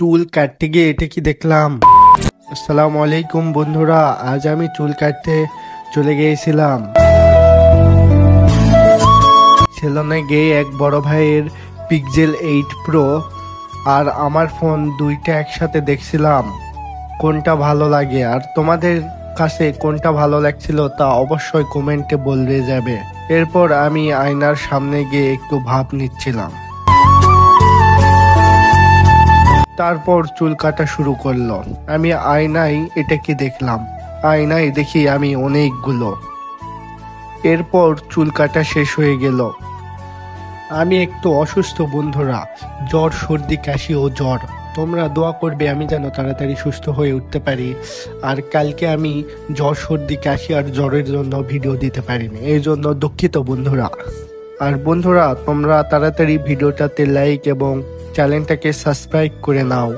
চুল কাটতে গিয়ে এটা কি দেখলাম। আসসালামু আলাইকুম বন্ধুরা, আজ আমি চুল কাটতে চলে গিয়েছিলাম। সেলুনে গিয়ে এক বড় ভাইয়ের পিক্সেল 8 প্রো আর আমার ফোন দুইটা একসাথে দেখছিলাম কোনটা ভালো লাগে, আর তোমাদের কাছে কোনটা ভালো লাগছিল তা অবশ্যই কমেন্টে বলবে যাবে। এরপর আমি আয়নার সামনে গিয়ে একটু ভাব নিচ্ছিলাম, তারপর চুল কাটা শুরু করলো। আমি আয়নায় এটা কি দেখলাম, আয়নায় দেখি আমি অনেকগুলো। এরপর চুল কাটা শেষ হয়ে গেল। আমি একটু অসুস্থ বন্ধুরা, জ্বর সর্দি কাশি ও জ্বর। তোমরা দোয়া করবে আমি যেন তাড়াতাড়ি সুস্থ হয়ে উঠতে পারি, আর কালকে আমি জ্বর সর্দি কাশি আর জ্বরের জন্য ভিডিও দিতে পারিনি, এই জন্য দুঃখিত বন্ধুরা। আর বন্ধুরা, তোমরা তাড়াতাড়ি ভিডিওটাতে লাইক এবং চ্যানেলটাকে সাবস্ক্রাইব করে নাও।